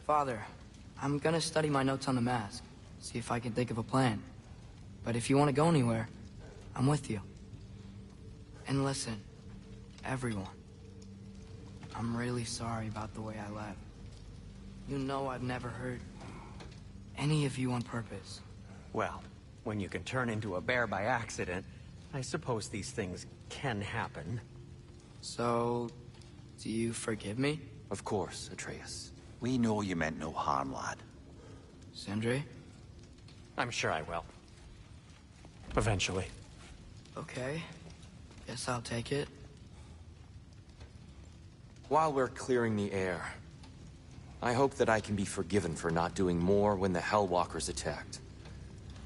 Father, I'm gonna study my notes on the mask, see if I can think of a plan. But if you want to go anywhere, I'm with you. And listen, everyone, I'm really sorry about the way I left. You know I've never hurt any of you on purpose. Well, when you can turn into a bear by accident, I suppose these things can happen. So, do you forgive me? Of course, Atreus. We know you meant no harm, lad. Sindri? I'm sure I will. Eventually. Okay. Guess I'll take it. While we're clearing the air, I hope that I can be forgiven for not doing more when the Hellwalkers attacked.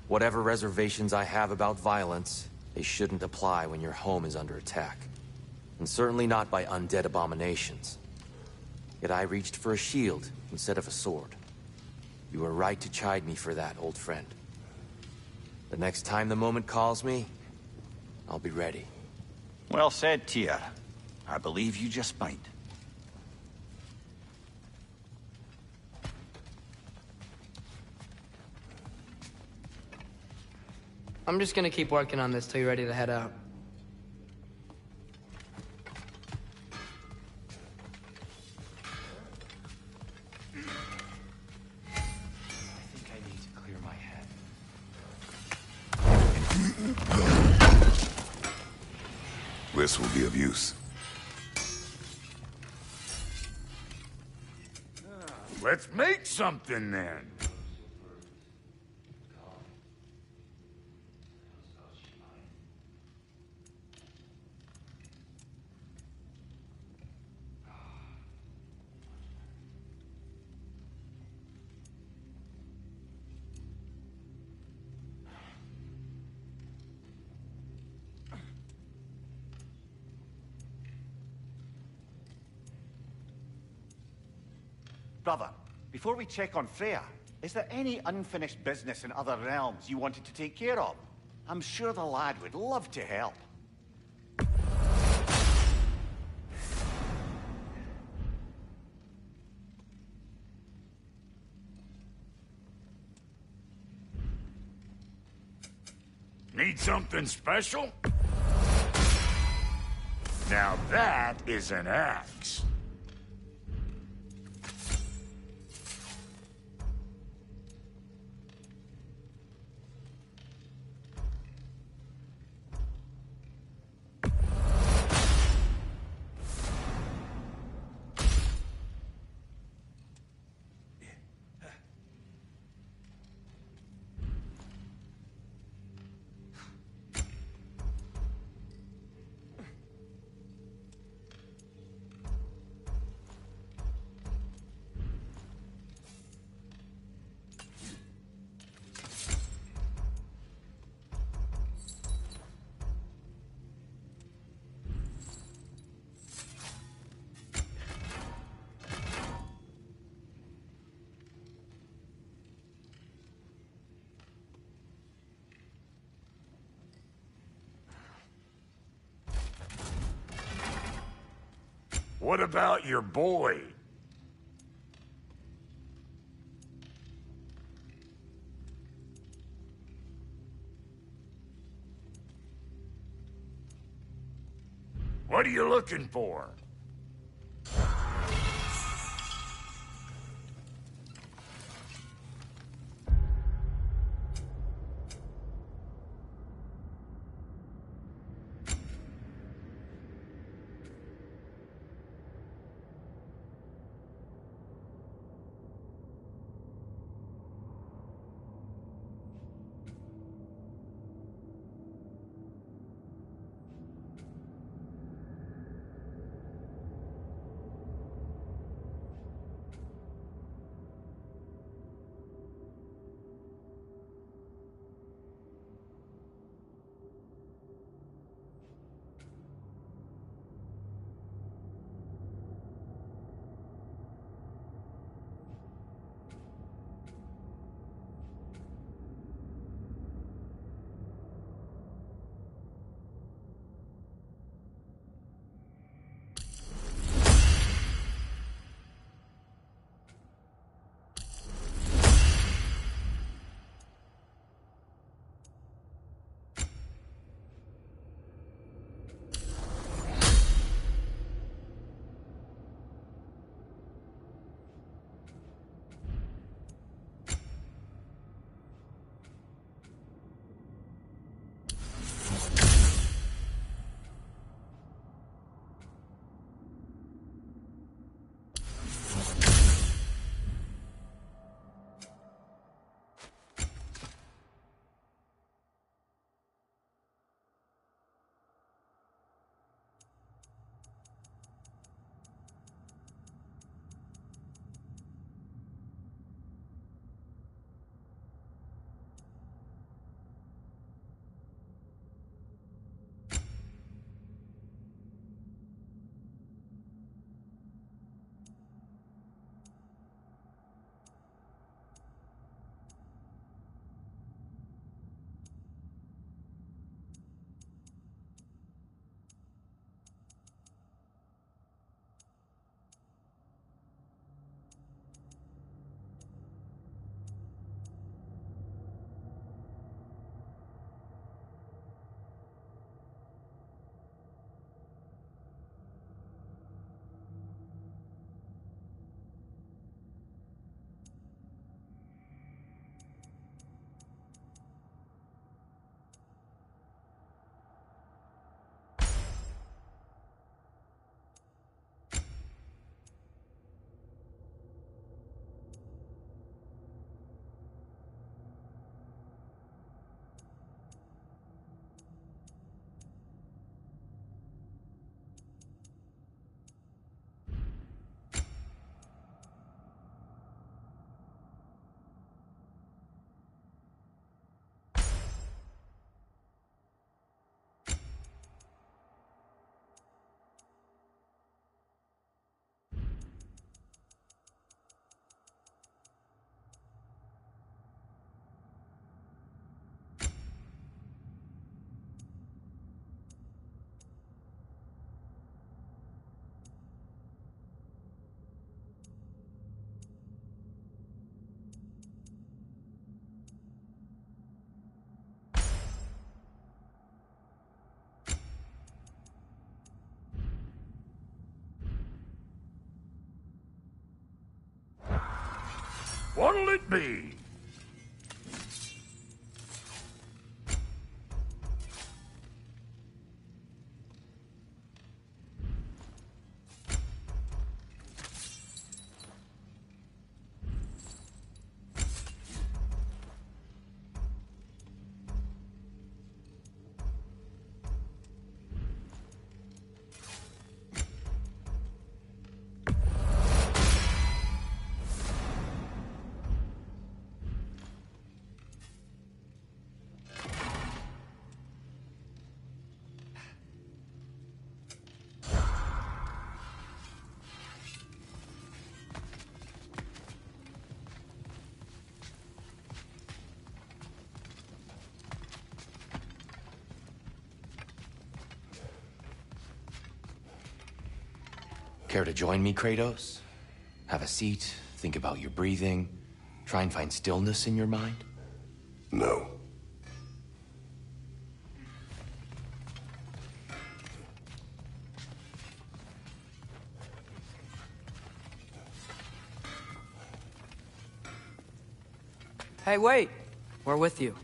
Whatever reservations I have about violence, they shouldn't apply when your home is under attack. And certainly not by undead abominations. Yet I reached for a shield instead of a sword. You were right to chide me for that, old friend. The next time the moment calls me, I'll be ready. Well said, Tyr. I believe you just might. I'm just gonna keep working on this till you're ready to head out. I think I need to clear my head. This will be of use. Let's make something then. Brother, before we check on Freya, is there any unfinished business in other realms you wanted to take care of? I'm sure the lad would love to help. Need something special? Now that is an axe. What about your boy? What are you looking for? What'll it be? Care to join me, Kratos? Have a seat, think about your breathing, try and find stillness in your mind? No. Hey, wait! We're with you.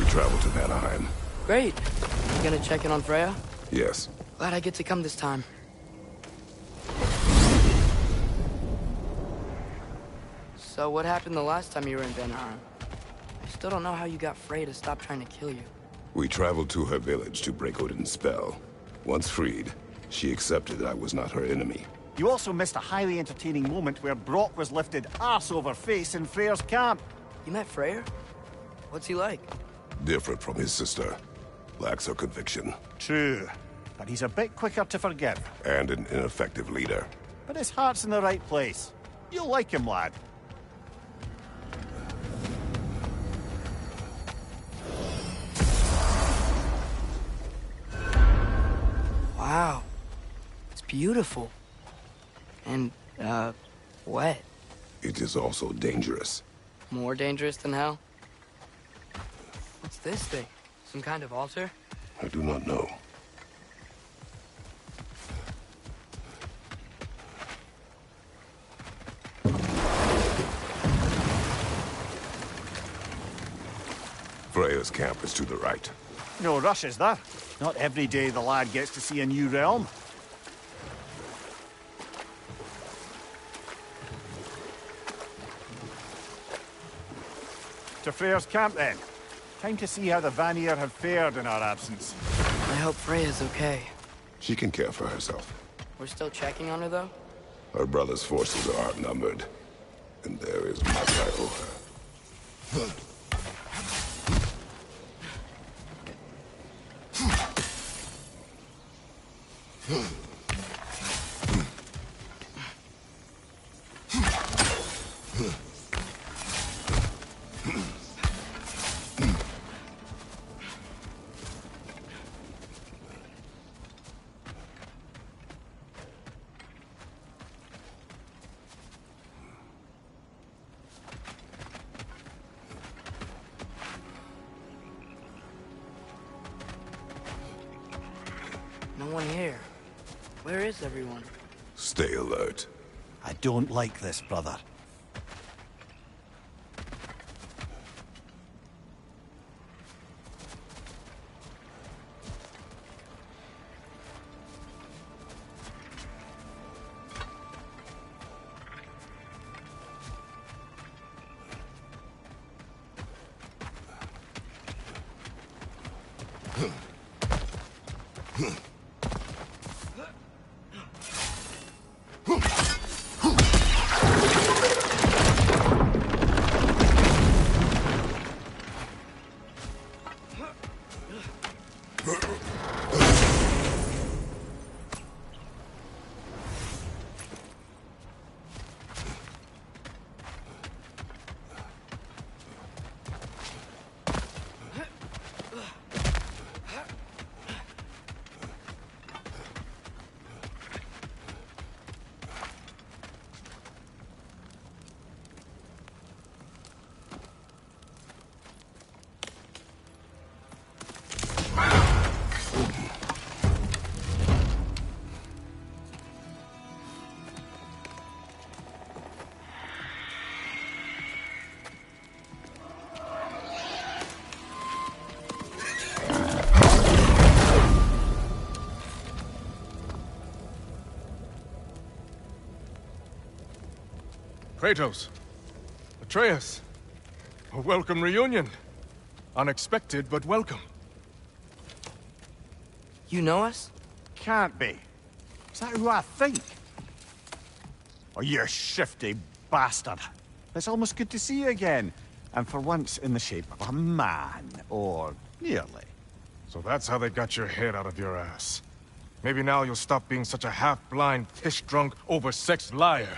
Travel to Vanaheim. Great. You gonna check in on Freya? Yes. Glad I get to come this time. So what happened the last time you were in Vanaheim? I still don't know how you got Freya to stop trying to kill you. We traveled to her village to break Odin's spell. Once freed, she accepted that I was not her enemy. You also missed a highly entertaining moment where Brock was lifted arse over face in Freyr's camp. You met Freyr? What's he like? Different from his sister. Lacks her conviction. True, but he's a bit quicker to forgive. And an ineffective leader. But his heart's in the right place. You'll like him, lad. Wow. It's beautiful. And, wet. It is also dangerous. More dangerous than hell? What's this thing? Some kind of altar? I do not know. Freya's camp is to the right. No rush, is there? Not every day the lad gets to see a new realm. To Freyr's camp, then. Time to see how the Vanir have fared in our absence. I hope Freya's okay. She can care for herself. We're still checking on her, though? Her brother's forces are outnumbered. And there is much I owe her. No one here. Where is everyone? Stay alert. I don't like this, brother. Kratos. Atreus. A welcome reunion. Unexpected, but welcome. You know us? Can't be. Is that who I think? Oh, you shifty bastard. It's almost good to see you again. And for once in the shape of a man. Or nearly. So that's how they got your head out of your ass. Maybe now you'll stop being such a half-blind, piss-drunk, oversexed liar.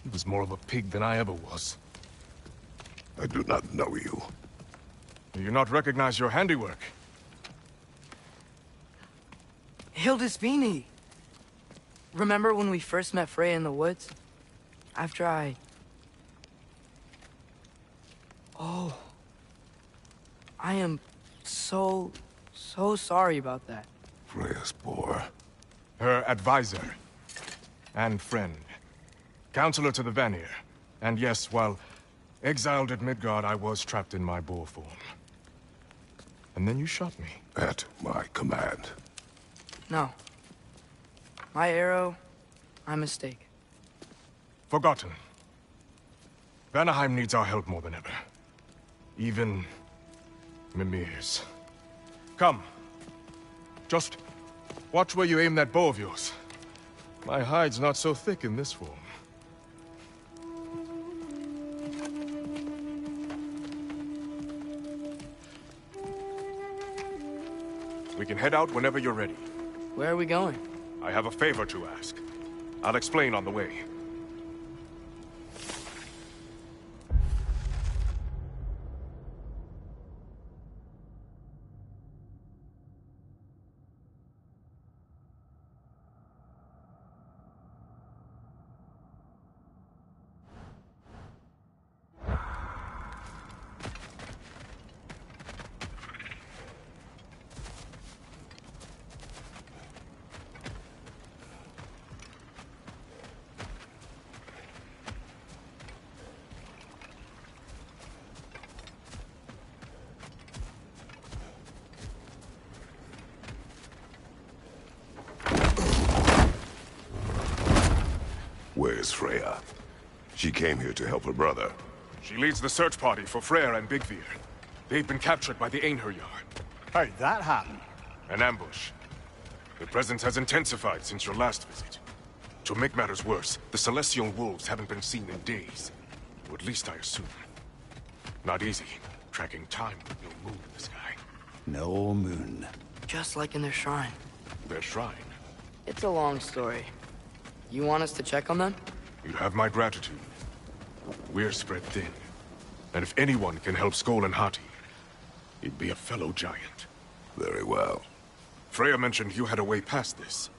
He was more of a pig than I ever was. I do not know you. Do you not recognize your handiwork? Hildisvini! Remember when we first met Freya in the woods? After I... Oh. I am so sorry about that. Freya's poor. Her advisor. And friend. Counselor to the Vanir. And yes, while exiled at Midgard, I was trapped in my boar form. And then you shot me. At my command. No. My arrow, my mistake. Forgotten. Vanaheim needs our help more than ever. Even Mimir's. Come. Just watch where you aim that bow of yours. My hide's not so thick in this form. We can head out whenever you're ready. Where are we going? I have a favor to ask. I'll explain on the way. Where's Freya? She came here to help her brother. She leads the search party for Freyr and Bigvir. They've been captured by the Einherjar. How'd that happen? An ambush. The presence has intensified since your last visit. To make matters worse, the Celestial Wolves haven't been seen in days. Or at least I assume. Not easy, tracking time with no moon in the sky. No moon. Just like in their shrine. Their shrine. It's a long story. You want us to check on them? You have my gratitude. We're spread thin. And if anyone can help Skoll and Hati, he'd be a fellow giant. Very well. Freya mentioned you had a way past this.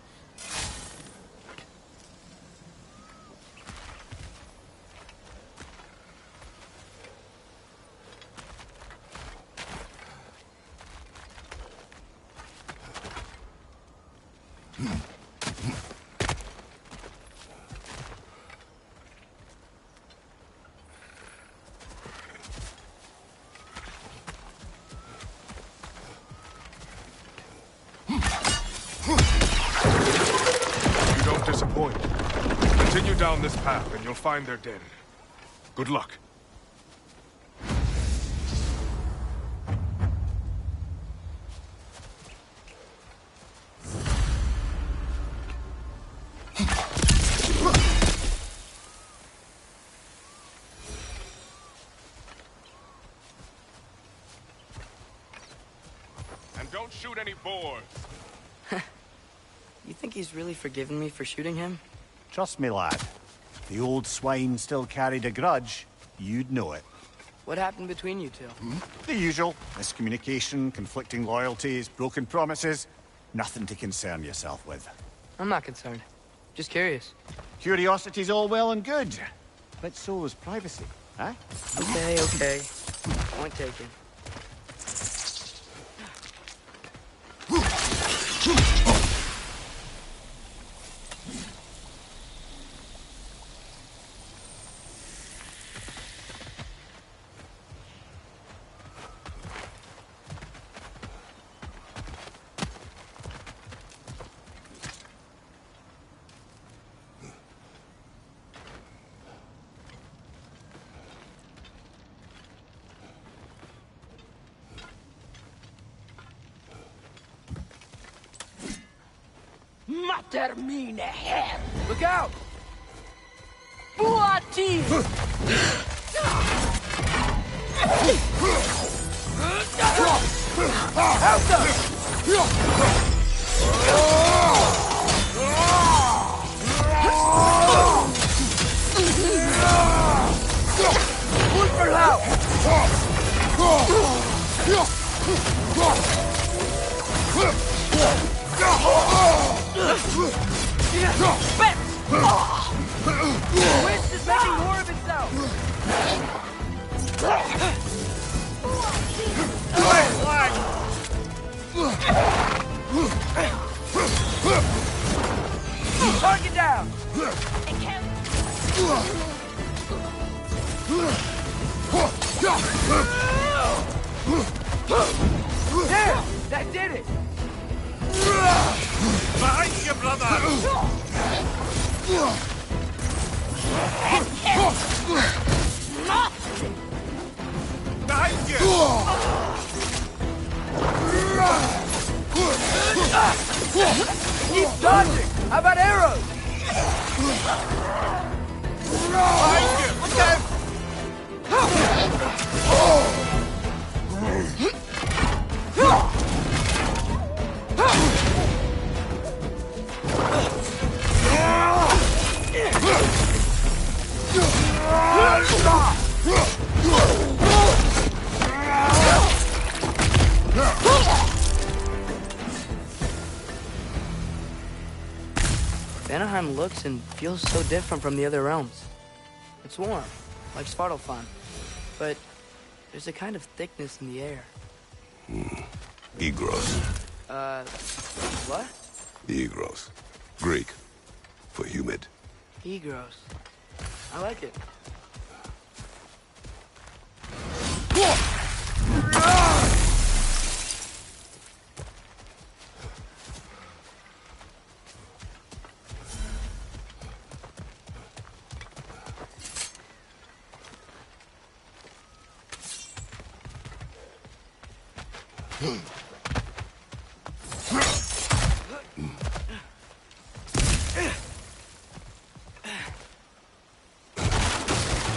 Disappoint. Continue down this path and you'll find their den. Good luck. And don't shoot any boars. You think he's really forgiven me for shooting him? Trust me, lad. If the old swine still carried a grudge, you'd know it. What happened between you two? The usual. Miscommunication, conflicting loyalties, broken promises. Nothing to concern yourself with. I'm not concerned. Just curious. Curiosity's all well and good. But so is privacy, eh? Okay. Point taken. Look out! Buati! Wind is making more of itself! Target down! There! That did it! Behind you, brother! Behind you! Keep dodging! How about arrows? Behind you! Look out! Vanaheim looks and feels so different from the other realms. It's warm, like Svartalfheim, but there's a kind of thickness in the air. Egros. What? Egros. Greek. For humid. Egros. I like it.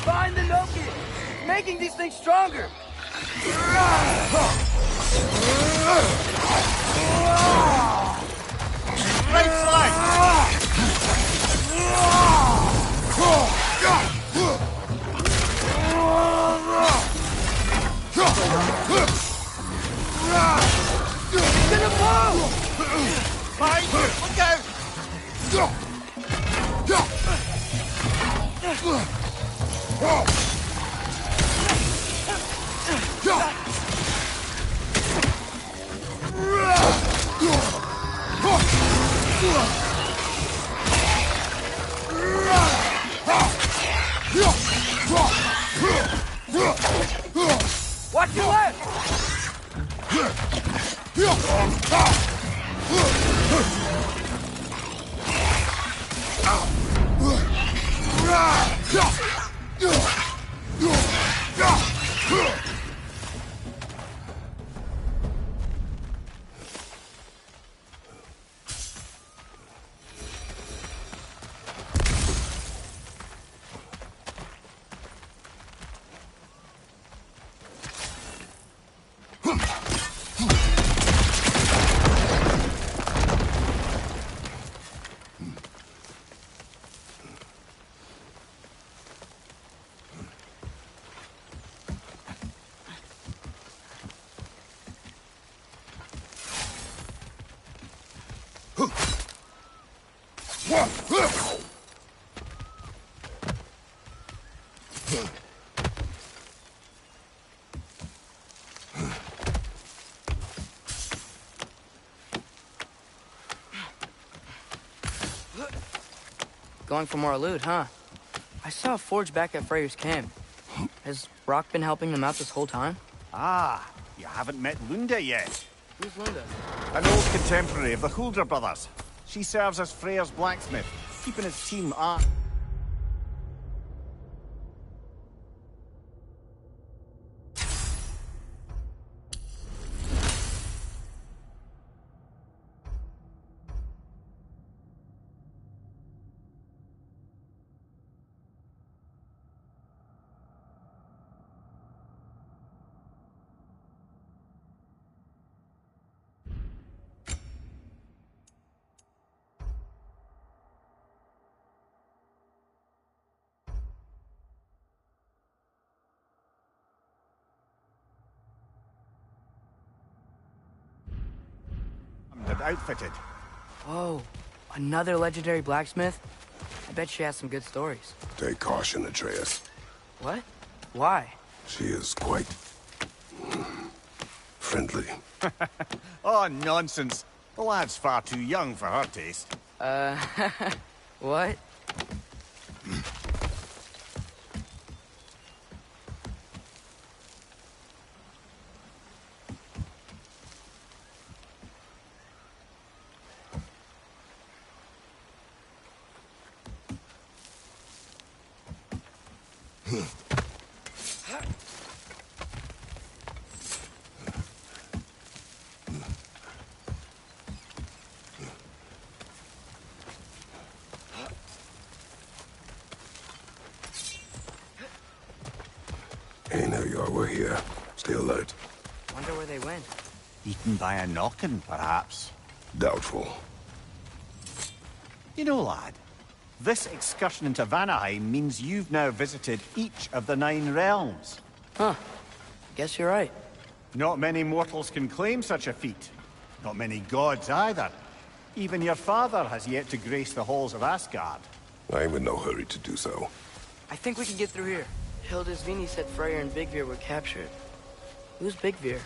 Find the Noki! Making these things stronger! Right side! It's gonna blow! Behind you! Look out! Watch your left! Going for more loot, huh? I saw a forge back at Freyr's camp. Has Rock been helping them out this whole time? Ah, you haven't met Lunda yet. Who's Linda? An old contemporary of the Hulder brothers. She serves as Freyr's blacksmith, keeping his team armed. outfitted. Whoa, another legendary blacksmith? I bet she has some good stories. Take caution, Atreus. What? Why? She is quite... friendly. Oh, nonsense. The lad's far too young for her taste. What? Hey, now you are. We're here. Stay alert. Wonder where they went. Eaten by a knockin', perhaps. Doubtful. You know, lad, this excursion into Vanaheim means you've now visited each of the 9 realms. Huh. Guess you're right. Not many mortals can claim such a feat. Not many gods either. Even your father has yet to grace the halls of Asgard. I'm in no hurry to do so. I think we can get through here. Hildisvini said Freyr and Bigvir were captured. Who's Bigvir?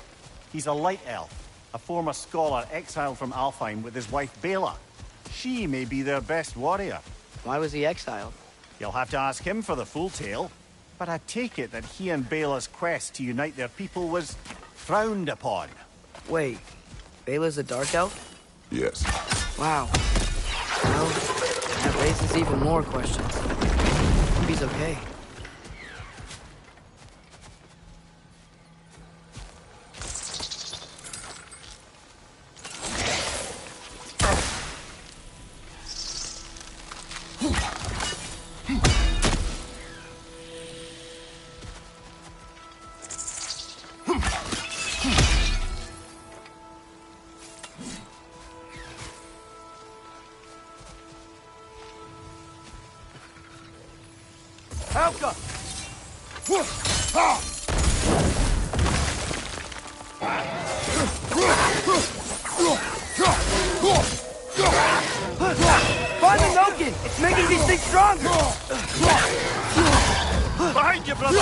He's a light elf, a former scholar exiled from Alfheim with his wife Bela. She may be their best warrior. Why was he exiled? You'll have to ask him for the full tale. But I take it that he and Bela's quest to unite their people was frowned upon. Wait, Bela's a dark elf? Yes. Wow. Well, that raises even more questions. Hope he's okay. Helka! Find the Nokin! It's making these things stronger! Behind you, brother!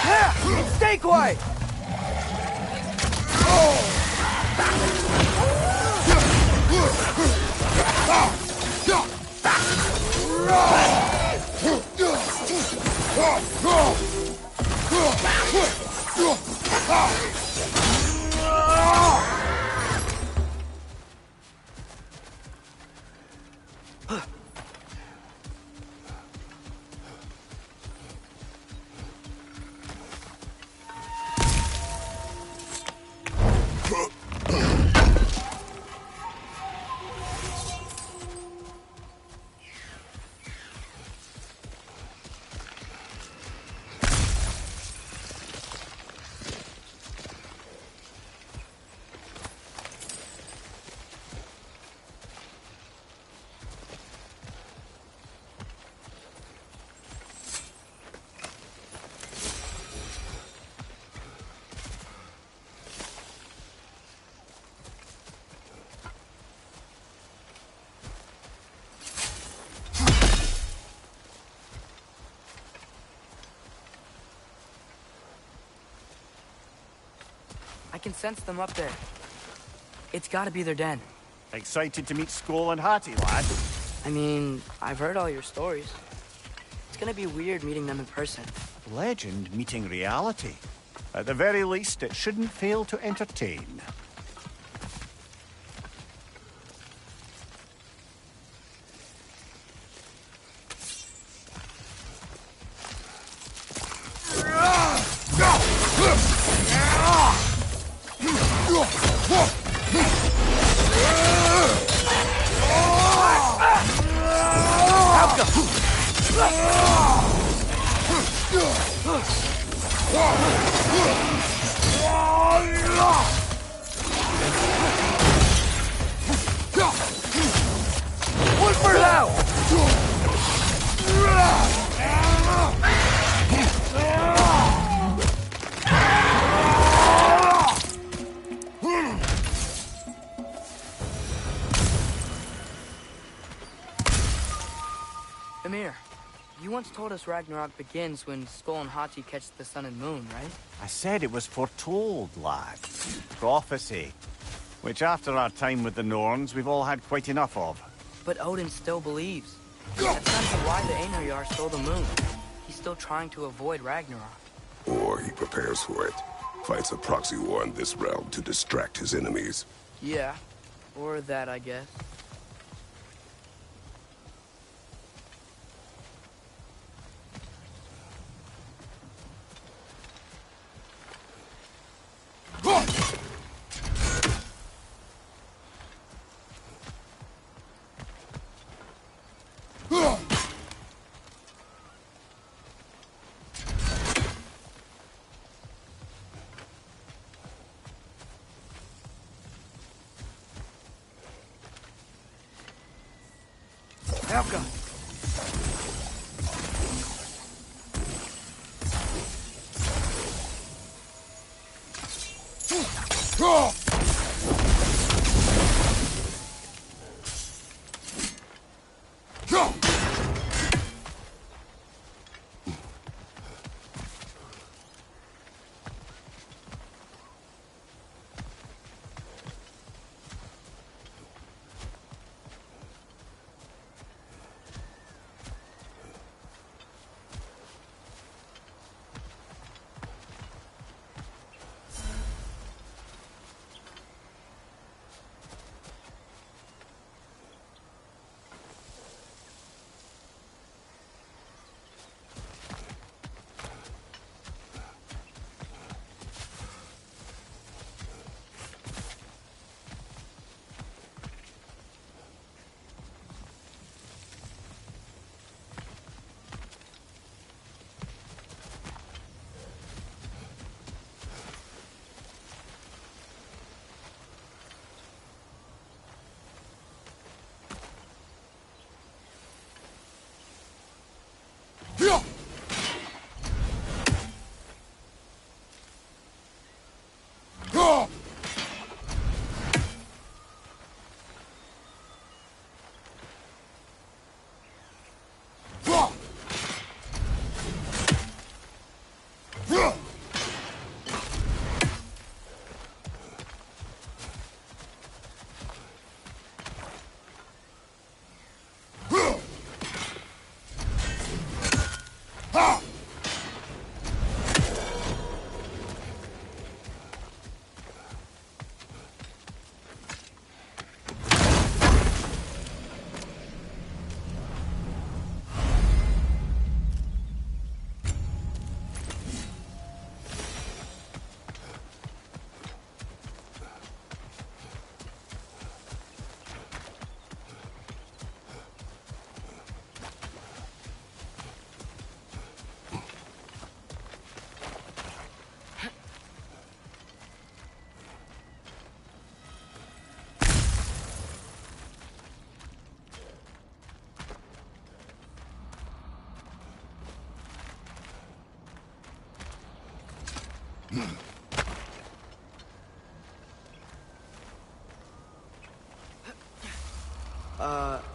Yeah! Stay quiet! I can sense them up there. It's gotta be their den. Excited to meet Skoll and Hattie, lad? I mean, I've heard all your stories. It's gonna be weird meeting them in person. Legend meeting reality. At the very least, it shouldn't fail to entertain. One for now! once told us Ragnarok begins when Skull and Hati catch the sun and moon, right? I said it was foretold, lad. Prophecy. Which after our time with the Norns, we've all had quite enough of. But Odin still believes. That's not even why the Einherjar stole the moon. He's still trying to avoid Ragnarok. Or he prepares for it. Fights a proxy war in this realm to distract his enemies. Yeah. Or that, I guess. Helga!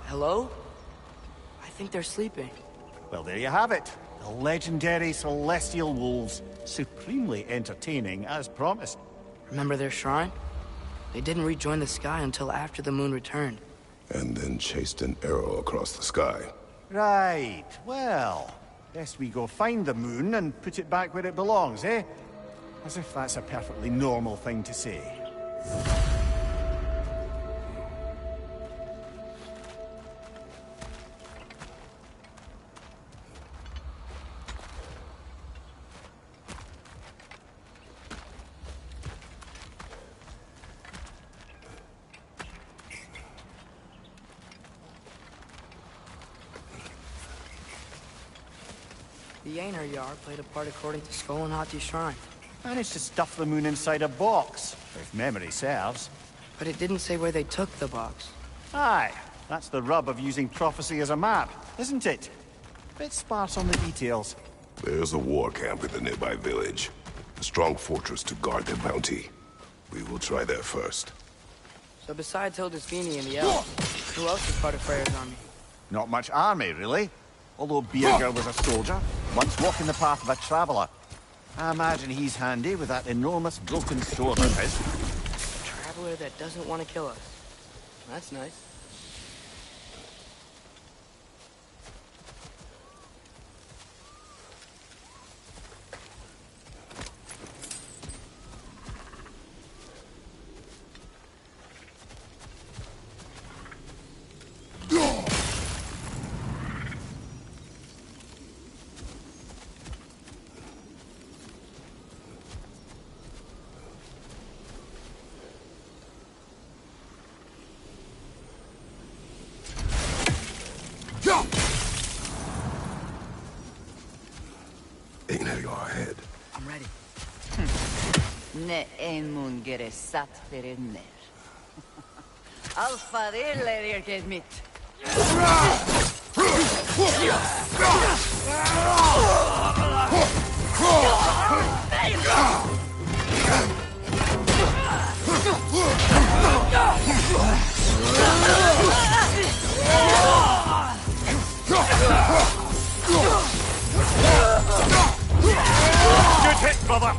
Hello? I think they're sleeping. Well, there you have it. The legendary celestial wolves. Supremely entertaining, as promised. Remember their shrine? They didn't rejoin the sky until after the moon returned. And then chased an arrow across the sky. Right. Well, best we go find the moon and put it back where it belongs, eh? As if that's a perfectly normal thing to say. The Einherjar played a part according to Skull and Hati's shrine. Managed to stuff the moon inside a box, if memory serves. But it didn't say where they took the box. Aye, that's the rub of using prophecy as a map, isn't it? Bit sparse on the details. There's a war camp in the nearby village. A strong fortress to guard their bounty. We will try there first. So besides Hildisvini and the elves, who else is part of Freyr's army? Not much army, really. although Birger was a soldier, once walking the path of a traveller. I imagine he's handy with that enormous broken sword of his. A traveler that doesn't want to kill us. That's nice. Go ahead. I'm ready. Ne emun gere satt ferinner. Alfa eller get mitt. Good hit, brother!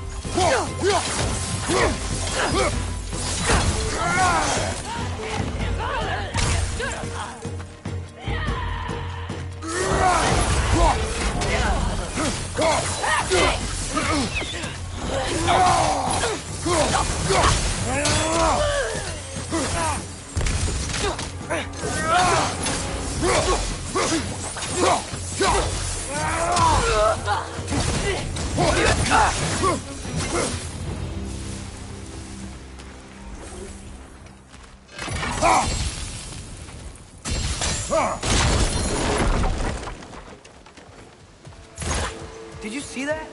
Did you see that?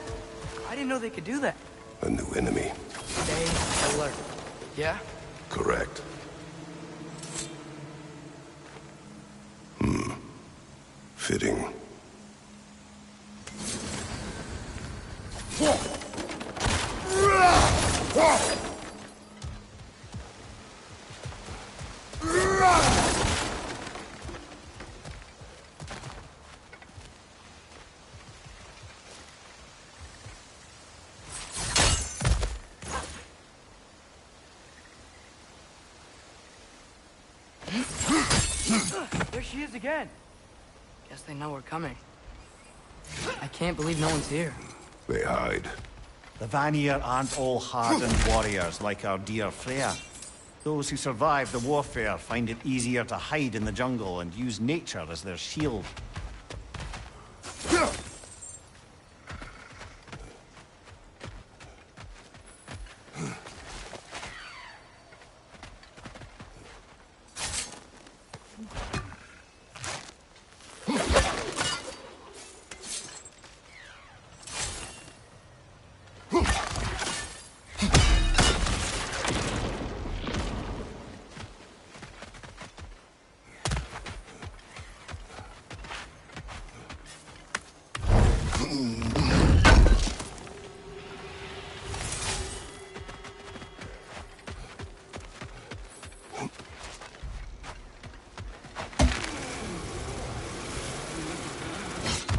I didn't know they could do that. A new enemy. Stay alert. Yeah? Correct. Fitting. There she is again. Guess they know we're coming. I can't believe no one's here. They hide. The Vanir aren't all hardened warriors like our dear Freya. Those who survive the warfare find it easier to hide in the jungle and use nature as their shield.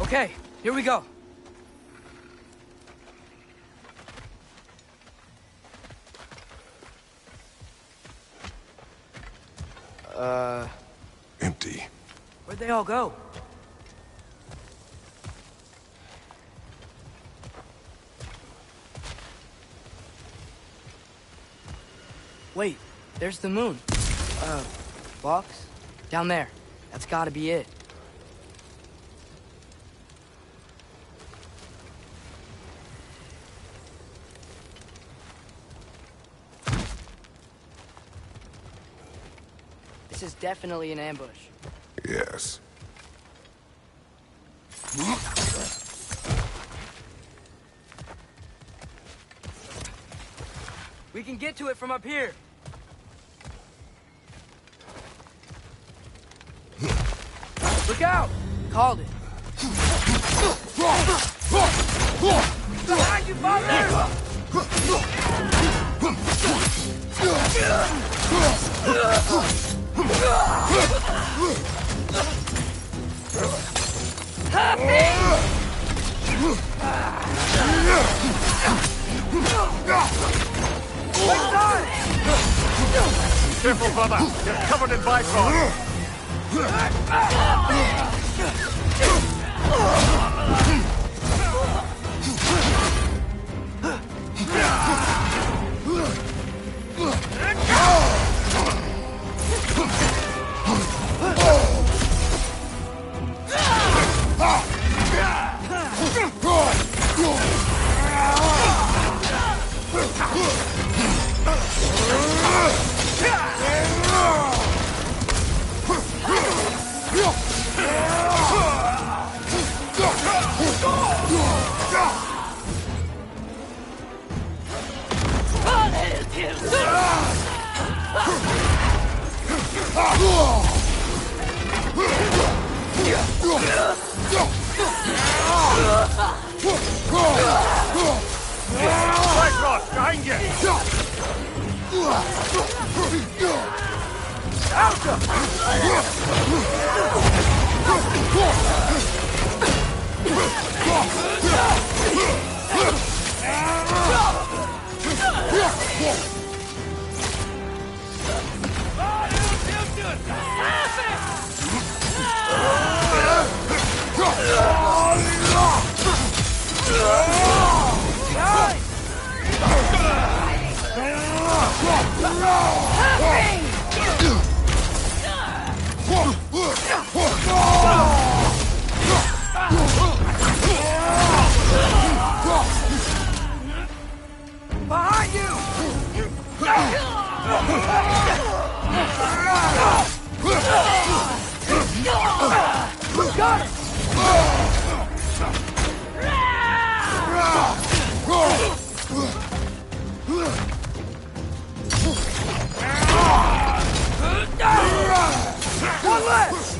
Okay, here we go. Empty. Where'd they all go? Wait, there's the moon. Box? Down there. That's gotta be it. This is definitely an ambush. Yes. We can get to it from up here. Look out! Called it. Behind you, father! Careful, brother. You're covered in Bifrost. Bifrost, behind you! Behind you! Got it! One less!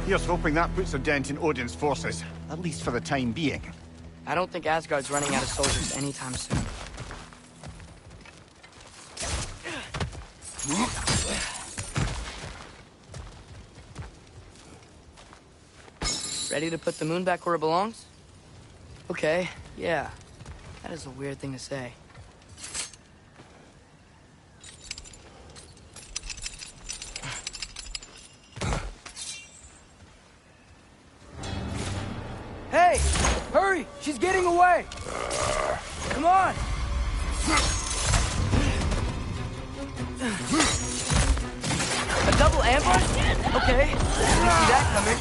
Here's hoping that puts a dent in Odin's forces, at least for the time being. I don't think Asgard's running out of soldiers anytime soon. Ready to put the moon back where it belongs? Okay, yeah. That is a weird thing to say. Hey! Hurry! She's getting away! Come on! A double ambush? Okay. Didn't see that coming.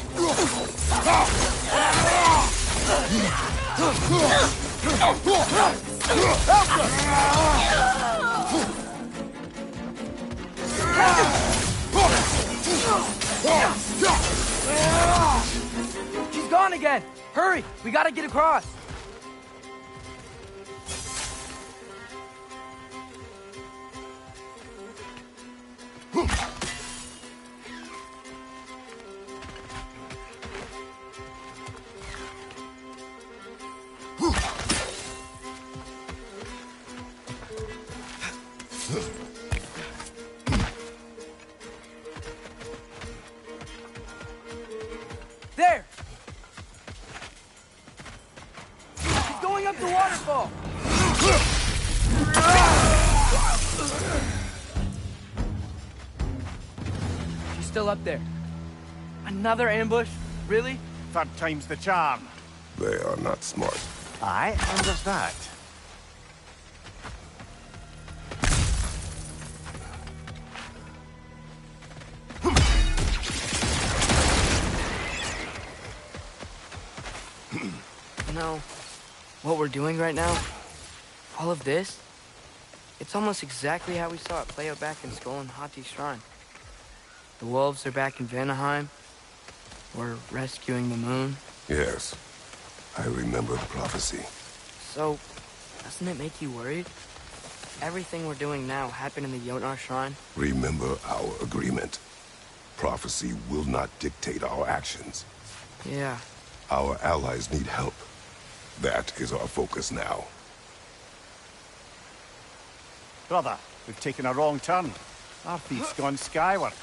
She's gone again! Hurry! We gotta get across! There! She's going up the waterfall! She's still up there. Another ambush? Really? Third time's the charm. They are not smart. Aye, and there's that. You know, what we're doing right now, all of this, it's almost exactly how we saw it play out back in Skull and Hati's shrine. The wolves are back in Vanaheim. We're rescuing the moon. Yes, I remember the prophecy. So, doesn't it make you worried? Everything we're doing now happened in the Jotnar shrine. Remember our agreement. Prophecy will not dictate our actions. Yeah. Our allies need help. That is our focus now. Brother, we've taken a wrong turn. Our feet's gone skyward.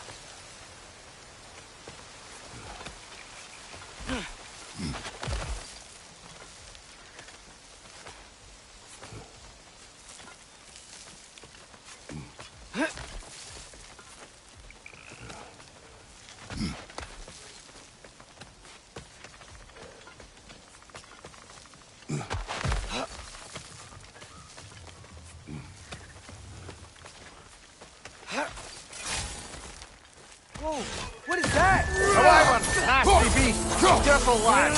Whoa, what is that? However, nasty beast. Careful, lad.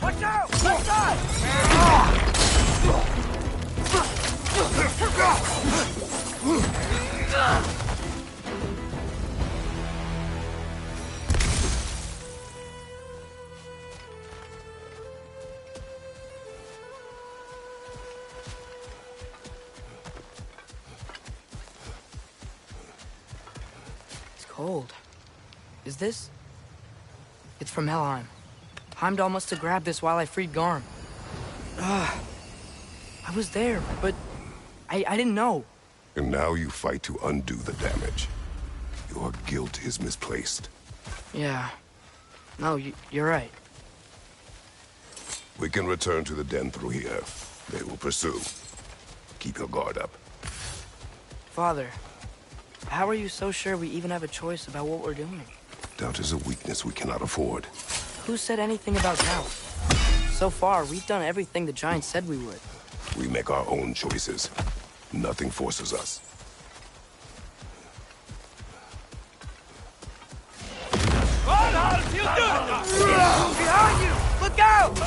Watch out! Left side! It's cold. Is this? It's from Helheim. Heimdall must have grabbed this while I freed Garm. I was there, but I didn't know. And now you fight to undo the damage. Your guilt is misplaced. Yeah. No, you're right. We can return to the den through here. They will pursue. Keep your guard up. Father, how are you so sure we even have a choice about what we're doing? Doubt is a weakness we cannot afford. Who said anything about doubt? So far, we've done everything the Giants said we would. We make our own choices. Nothing forces us. Behind you! Look out!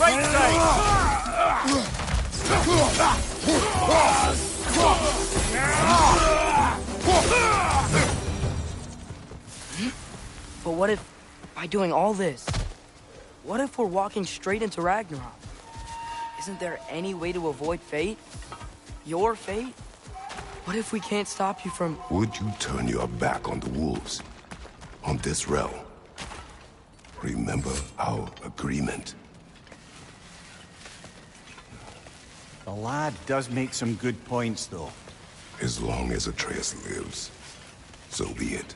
Right side! But what if, by doing all this, what if we're walking straight into Ragnarok? Isn't there any way to avoid fate? Your fate? What if we can't stop you from... Would you turn your back on the wolves? On this realm? Remember our agreement. The lad does make some good points, though. As long as Atreus lives, so be it.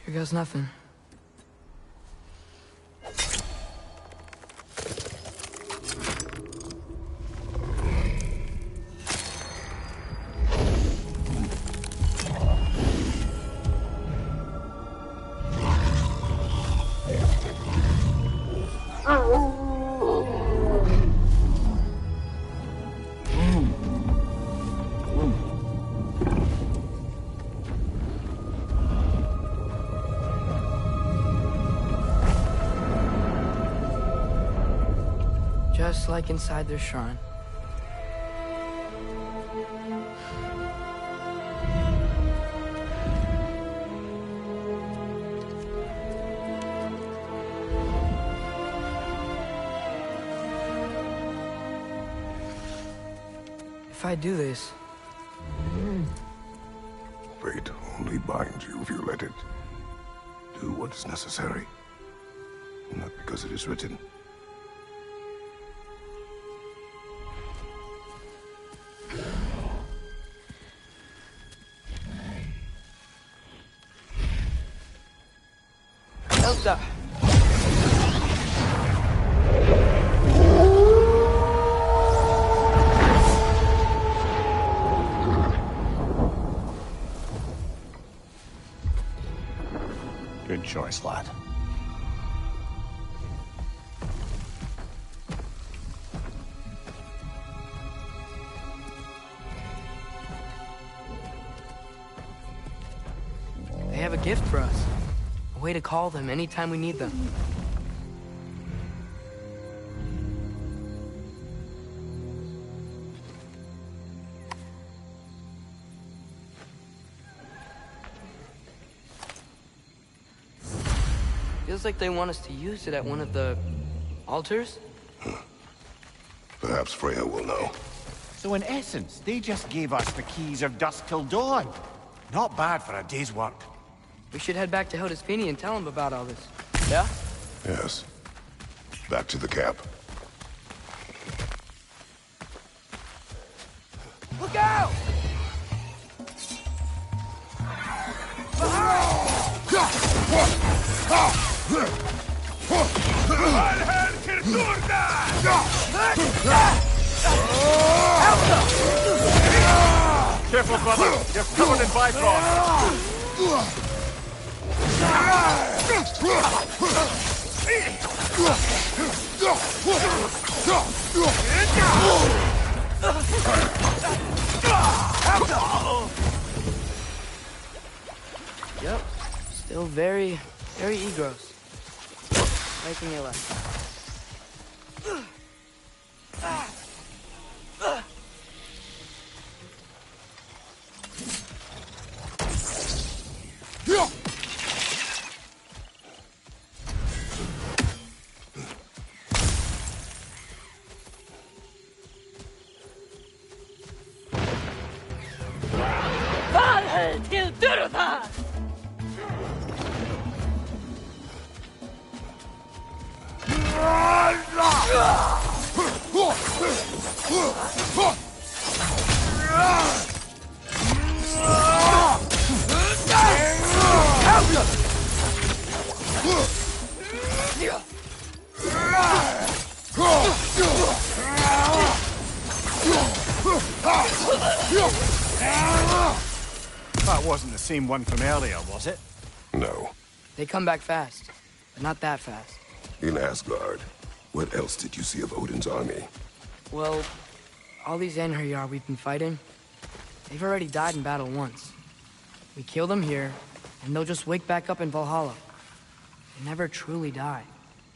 Here goes nothing. Just like inside their shrine. If I do this... Fate only binds you if you let it. Do what is necessary. Not because it is written. Elsa! Good choice, lad. They have a gift for us. A way to call them anytime we need them. Feels like they want us to use it at one of the... altars? Perhaps Freya will know. So in essence, they just gave us the keys of dusk till dawn. Not bad for a day's work. We should head back to Hildesfini and tell him about all this. Yeah? Yes. Back to the camp. Look out! Careful, brother. You're covered in Bifrost. Yep. Still very gross. Making it left. That wasn't the same one from earlier, was it? No. They come back fast, but not that fast. In Asgard, what else did you see of Odin's army? Well, all these Einherjar we've been fighting, they've already died in battle once. We kill them here, and they'll just wake back up in Valhalla. They never truly die.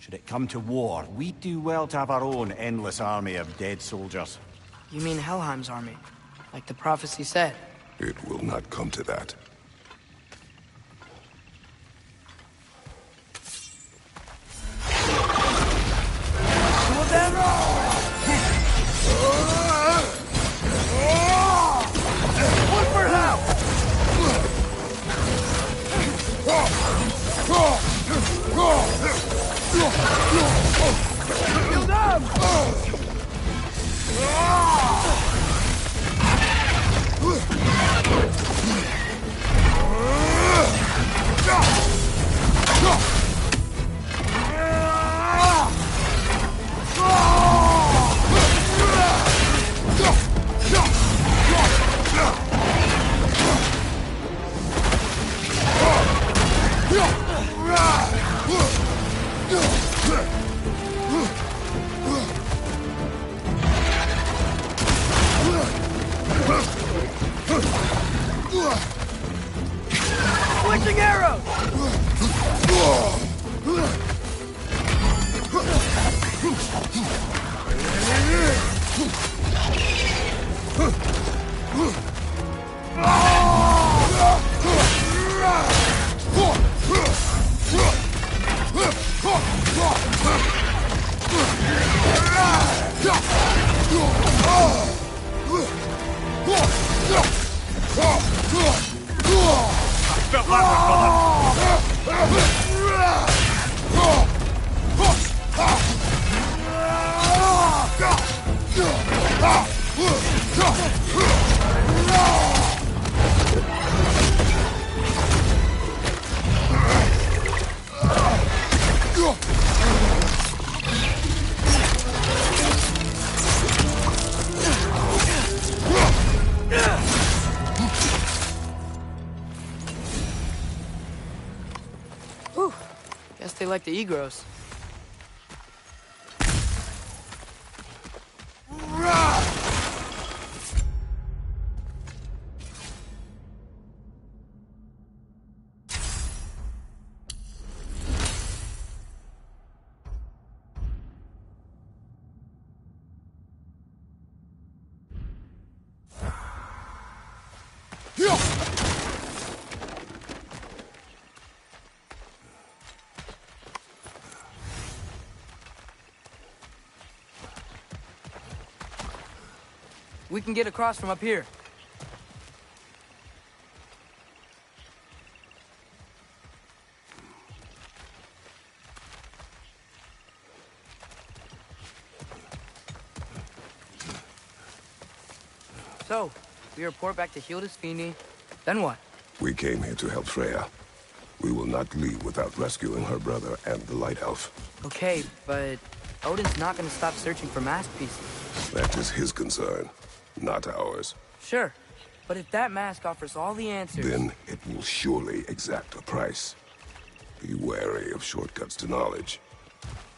Should it come to war, we'd do well to have our own endless army of dead soldiers. You mean Helheim's army, like the prophecy said? It will not come to that. Switching arrows! Felt like Whew. Guess they like the egros. We can get across from up here. So, we report back to Hildisvini, then what? We came here to help Freya. We will not leave without rescuing her brother and the Light Elf. Okay, but Odin's not gonna stop searching for mask pieces. That is his concern, not ours. Sure, but if that mask offers all the answers... Then it will surely exact a price. Be wary of shortcuts to knowledge.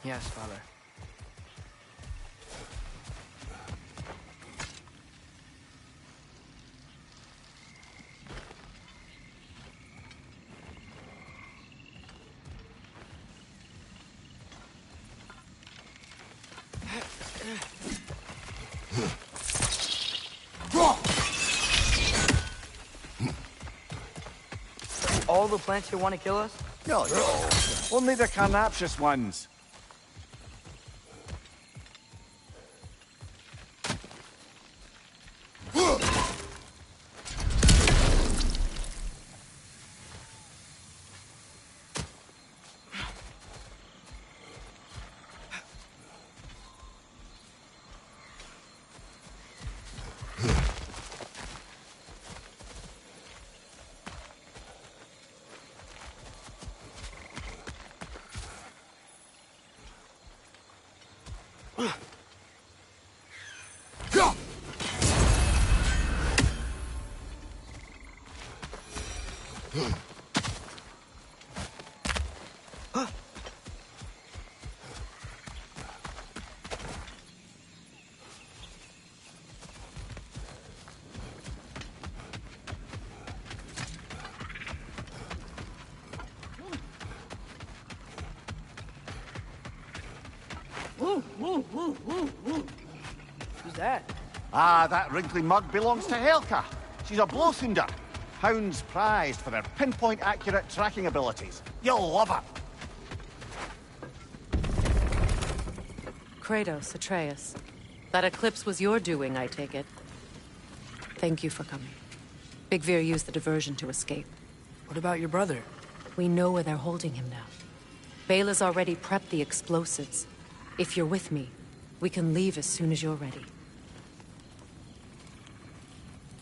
Yes, Father. All the plants here want to kill us? No. Only the carnivorous ones. Who's that? Ah, that wrinkly mug belongs to Helka. She's a blowthunder. Hounds prized for their pinpoint accurate tracking abilities. You'll love her. Kratos Atreus. That eclipse was your doing, I take it. Thank you for coming. Big Veer used the diversion to escape. What about your brother? We know where they're holding him now. Bela's already prepped the explosives. If you're with me, we can leave as soon as you're ready.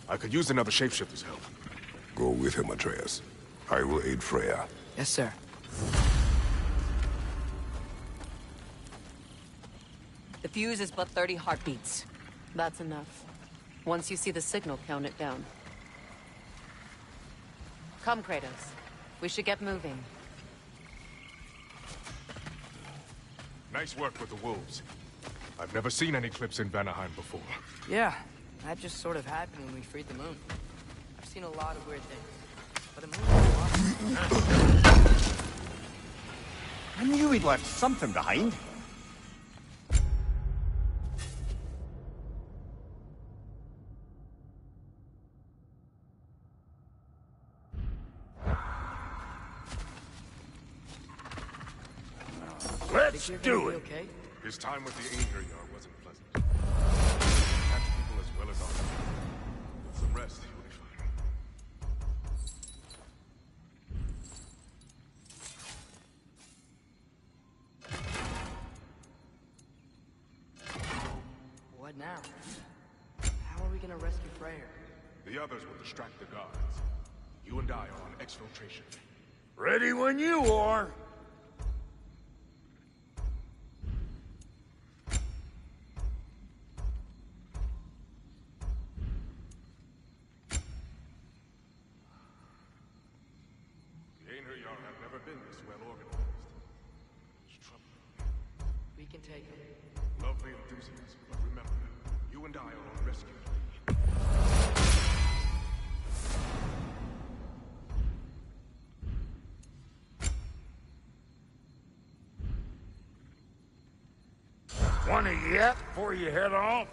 I could use another shapeshifter's help. Go with him, Atreus. I will aid Freya. Yes, sir. The fuse is but 30 heartbeats. That's enough. Once you see the signal, count it down. Come, Kratos. We should get moving. Nice work with the wolves. I've never seen an eclipse in Vanaheim before. Yeah, that just sort of happened when we freed the moon. I've seen a lot of weird things, but a moon is a lot. I knew we'd left something behind. Let's do it! Okay? His time with the Anger Yard wasn't pleasant. Catch people as well as others. With some rest, he'll be fine. What now? How are we gonna rescue Freyr? The others will distract the guards. You and I are on exfiltration. Ready when you are! Been this well organized. There's trouble. We can take him. Lovely enthusiasm, but remember, you and I are on rescue duty. Wanna yet before you head off?